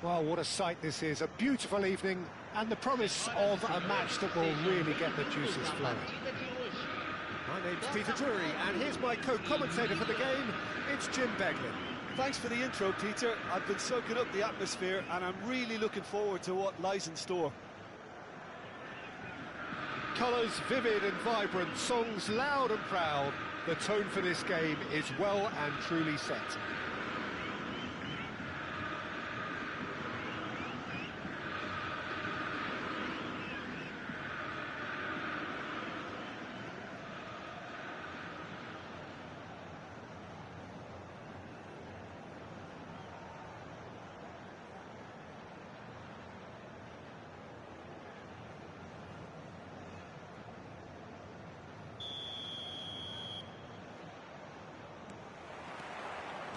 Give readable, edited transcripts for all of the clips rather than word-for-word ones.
Well, what a sight this is. A beautiful evening and the promise of a match that will really get the juices flowing. My name's Peter Drury, and here's my co-commentator for the game. It's Jim Beglin. Thanks for the intro, Peter. I've been soaking up the atmosphere, and I'm really looking forward to what lies in store. Colours vivid and vibrant, songs loud and proud. The tone for this game is well and truly set.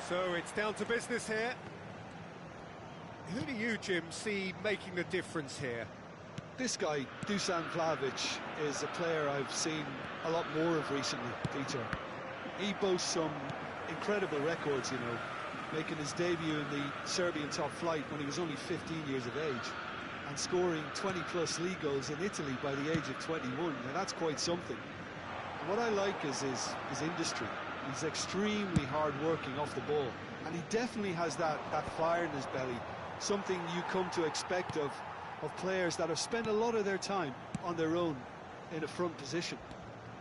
So it's down to business here. Who do you, Jim, see making the difference here? This guy, Dusan Vlahovic, is a player I've seen a lot more of recently, Peter. He boasts some incredible records, you know, making his debut in the Serbian top flight when he was only 15 years of age, and scoring 20-plus league goals in Italy by the age of 21. Now, that's quite something. And what I like is his industry. He's extremely hard-working off the ball, and he definitely has that fire in his belly, something you come to expect of players that have spent a lot of their time on their own in a front position.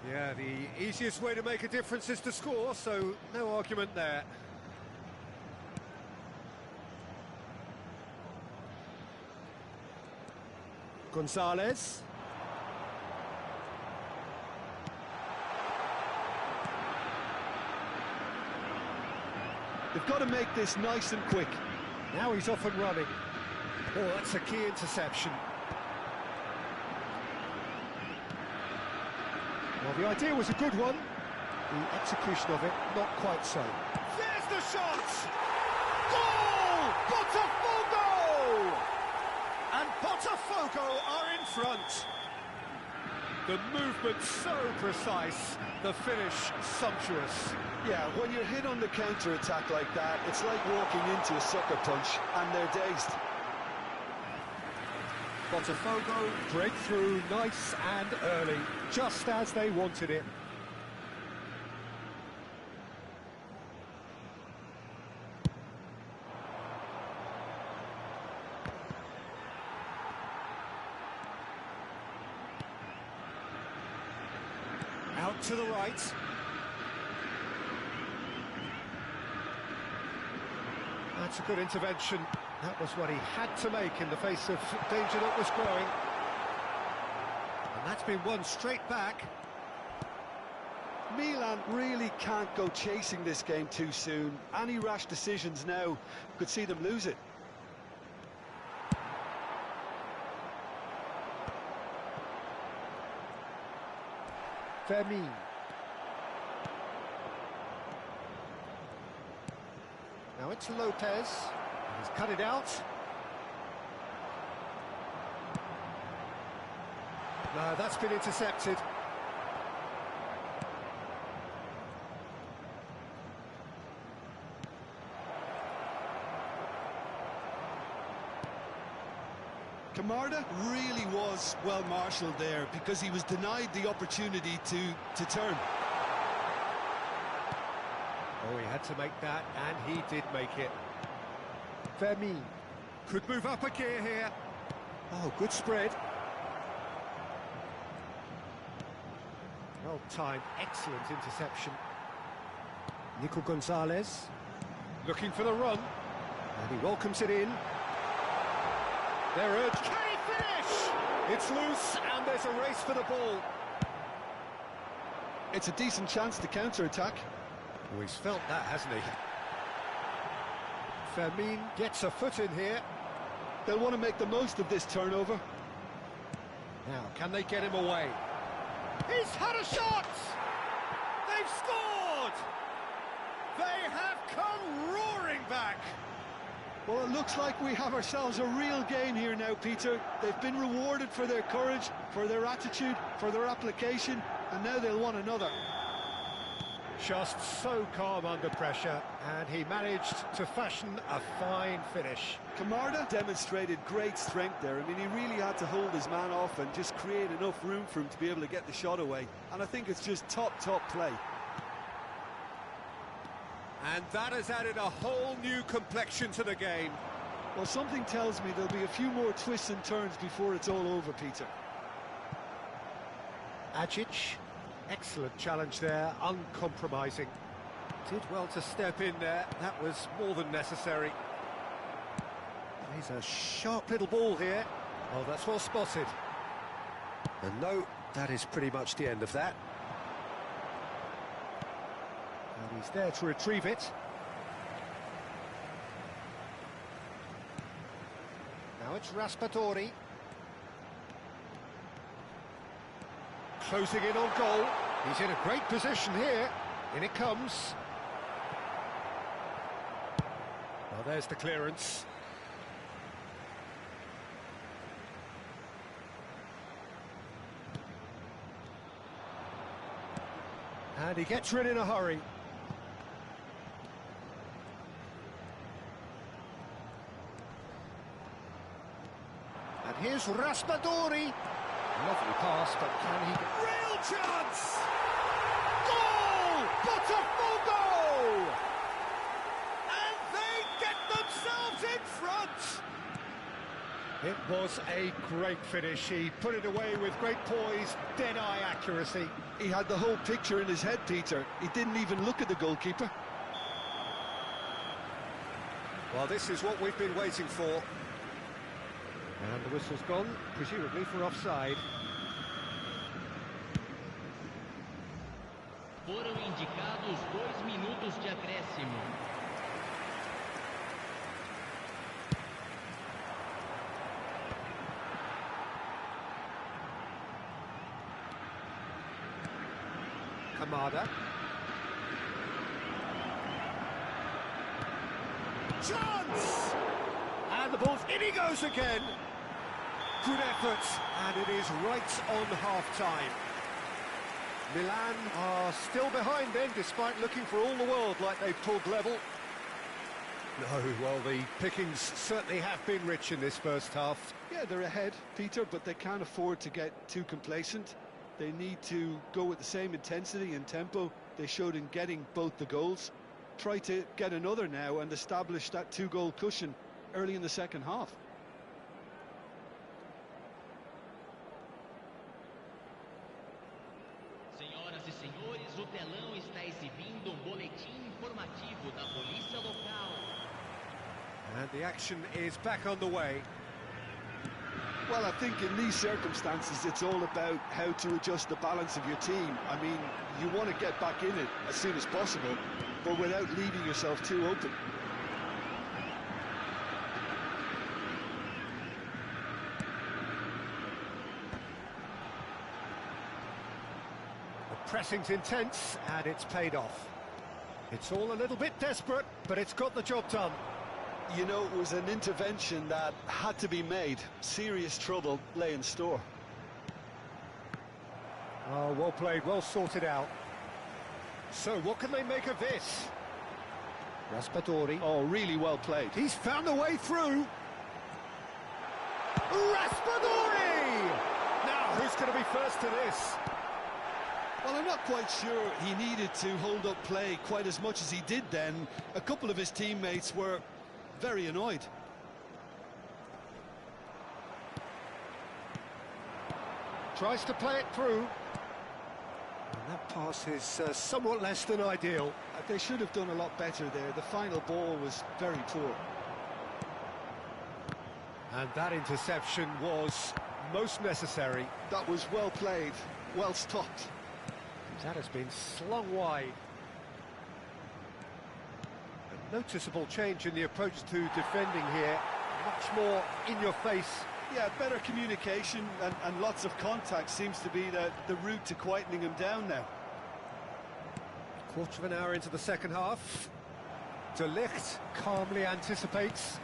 Yeah, the easiest way to make a difference is to score, so no argument there. Gonzalez. They've got to make this nice and quick. Now he's off and running. Oh, that's a key interception. Well, the idea was a good one. The execution of it, not quite so. There's the shot! Goal! Botafogo! And Botafogo are in front. The movement so precise, the finish sumptuous. Yeah, when you're hit on the counter-attack like that, it's like walking into a sucker punch, and they're dazed. Botafogo breakthrough nice and early, just as they wanted it. Out to the right. That's a good intervention. That was what he had to make in the face of danger that was growing. And that's been won straight back. Milan really can't go chasing this game too soon. Any rash decisions now could see them lose it. Vermin. Now it's Lopez. He's cut it out. No, that's been intercepted. Camarda really was well marshalled there because he was denied the opportunity to turn. Oh, he had to make that, and he did make it. Vermin could move up a gear here. Oh, good spread. Well timed, excellent interception. Nico Gonzalez looking for the run, and he welcomes it in. They're urged. Can he finish? It's loose, and there's a race for the ball. It's a decent chance to counter-attack. Oh, he's felt that, hasn't he? Vermin gets a foot in here. They'll want to make the most of this turnover. Now, can they get him away? He's had a shot! They've scored! They have come roaring back! Well, it looks like we have ourselves a real game here now, Peter. They've been rewarded for their courage, for their attitude, for their application, and now they'll want another. Just so calm under pressure, and he managed to fashion a fine finish. Camarda demonstrated great strength there. I mean, he really had to hold his man off and just create enough room for him to be able to get the shot away. And I think it's just top play. And that has added a whole new complexion to the game. Well, something tells me there'll be a few more twists and turns before it's all over, Peter. Ajic, excellent challenge there, uncompromising. Did well to step in there, that was more than necessary. He's a sharp little ball here. Oh, that's well spotted. And no, that is pretty much the end of that. And he's there to retrieve it. Now it's Raspadori. Closing in on goal. He's in a great position here. In it comes. Well, there's the clearance. And he gets rid in a hurry. And here's Raspadori. Lovely pass, but can he... Real chance! Goal! Botafogo! And they get themselves in front! It was a great finish. He put it away with great poise, dead-eye accuracy. He had the whole picture in his head, Peter. He didn't even look at the goalkeeper. Well, this is what we've been waiting for. And the whistle's gone, presumably for offside. Foram indicados 2 minutos de acréscimo. Kamada. Chance! And the ball's in he goes again. Good effort, and it is right on half-time. Milan are still behind then, despite looking for all the world like they've pulled level. No, well, the pickings certainly have been rich in this first half. Yeah, they're ahead, Peter, but they can't afford to get too complacent. They need to go with the same intensity and tempo they showed in getting both the goals. Try to get another now and establish that 2-goal cushion early in the second half. Senhoras e senhores, o telão está exibindo boletim informativo da polícia local. And the action is back on the way. Well, I think in these circumstances, it's all about how to adjust the balance of your team. I mean, you want to get back in it as soon as possible, but without leaving yourself too open. The pressing's intense, and it's paid off. It's all a little bit desperate, but it's got the job done. You know, it was an intervention that had to be made. Serious trouble lay in store. Oh, well played, well sorted out. So, what can they make of this? Raspadori. Oh, really well played. He's found a way through. Raspadori! Now, who's going to be first to this? Well, I'm not quite sure he needed to hold up play quite as much as he did then. A couple of his teammates were very annoyed. Tries to play it through. And that pass is somewhat less than ideal. They should have done a lot better there. The final ball was very poor. And that interception was most necessary. That was well played, well stopped. That has been slung wide. A noticeable change in the approach to defending here. Much more in your face. Yeah, better communication and lots of contact seems to be the route to quietening him down now. Quarter of an hour into the second half. De Ligt calmly anticipates.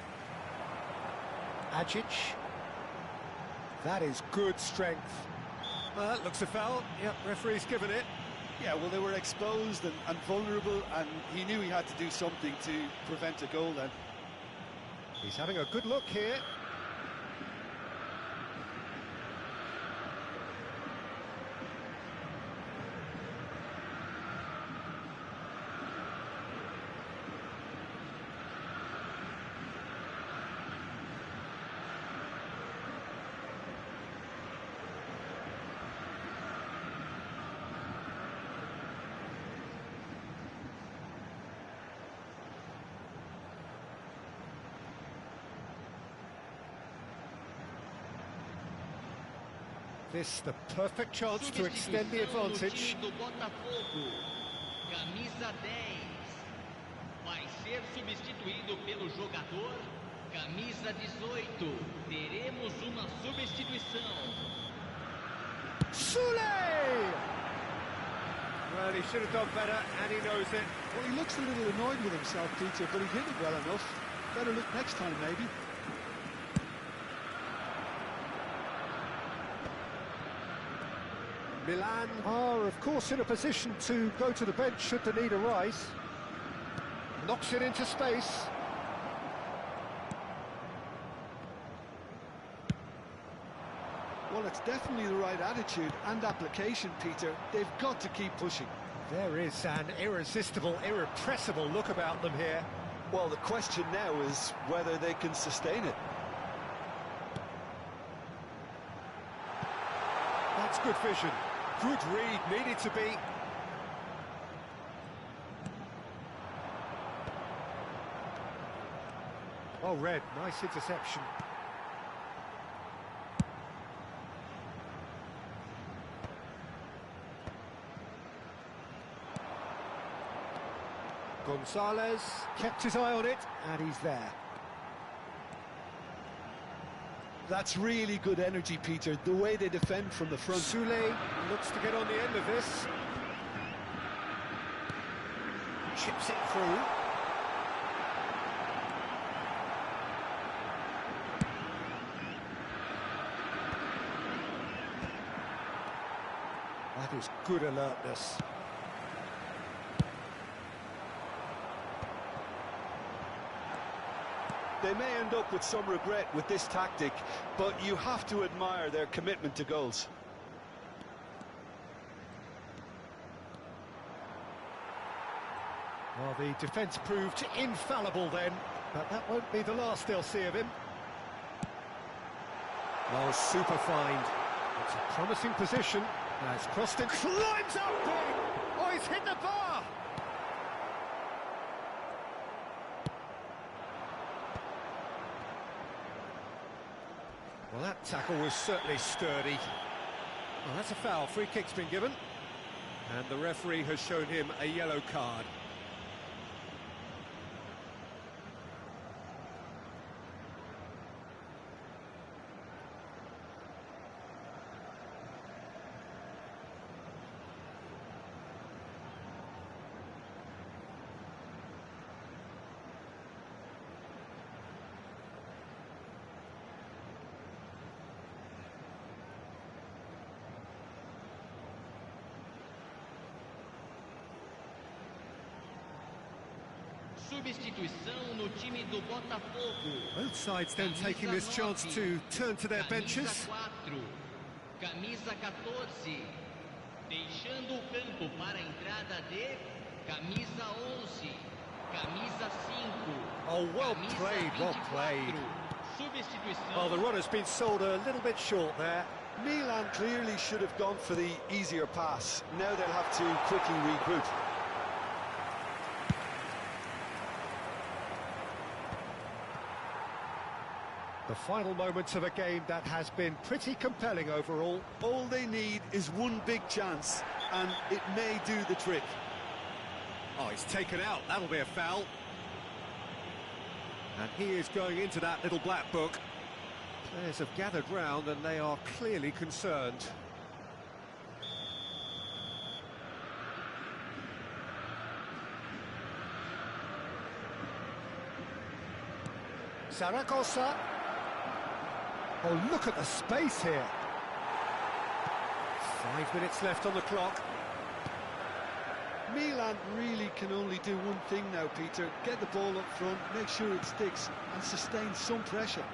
Ajic. That is good strength. Looks a foul. Yep, referee's given it. Yeah, well, they were exposed and vulnerable, and he knew he had to do something to prevent a goal then. He's having a good look here. This the perfect chance to extend the advantage. Do Botafogo, camisa 10, vai ser substituído pelo jogador, camisa 18. Teremos uma substituição. Sule! Well, he should have done better, and he knows it. Well, he looks a little annoyed with himself, Peter, but he did it well enough. Better look next time, maybe. Milan are, of course, in a position to go to the bench should the need arise. Knocks it into space. Well, it's definitely the right attitude and application, Peter. They've got to keep pushing. There is an irresistible, irrepressible look about them here. Well, the question now is whether they can sustain it. That's good vision. Good read, needed to be. Oh, Red, nice interception. Gonzalez kept his eye on it, and he's there. That's really good energy, Peter, the way they defend from the front. Sule looks to get on the end of this. Chips it through. That is good alertness. They may end up with some regret with this tactic, but you have to admire their commitment to goals. Well, the defence proved infallible then, but that won't be the last they'll see of him. Oh, super find. It's a promising position. Now it's crossed it. Climbs up big! Oh, he's hit the bar! Well, that tackle was certainly sturdy. Well, that's a foul. Free kick's been given. And the referee has shown him a yellow card. Substituição no time do Botafogo. Both sides then taking this chance to turn to their benches. Camisa 14, deixando o campo para a entrada de camisa 11, camisa 5. Oh, well played, well played. Substituição. Well, the runner's been sold a little bit short there. Milan clearly should have gone for the easier pass. Now they'll have to quickly regroup. The final moments of a game that has been pretty compelling overall. All they need is one big chance, and it may do the trick. Oh, he's taken out. That'll be a foul. And he is going into that little black book. Players have gathered round and they are clearly concerned. Zaragoza. Oh, look at the space here. 5 minutes left on the clock. Milan really can only do one thing now, Peter. Get the ball up front, make sure it sticks, and sustain some pressure.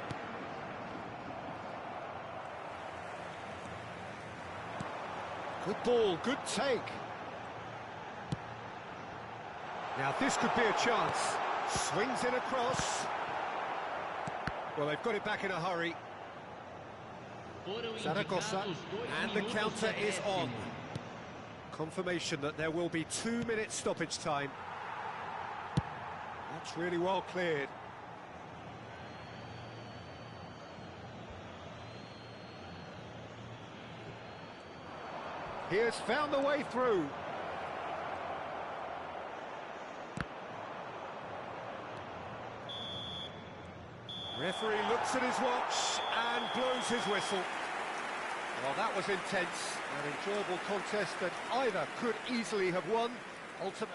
Good ball, good take. Now this could be a chance. Swings in across. Well, they've got it back in a hurry. Zaragoza, and the counter is on. Confirmation that there will be 2-minute stoppage time. That's really well cleared. He has found the way through. Referee looks at his watch and blows his whistle. Well, that was intense, an enjoyable contest that either could easily have won. Ultimately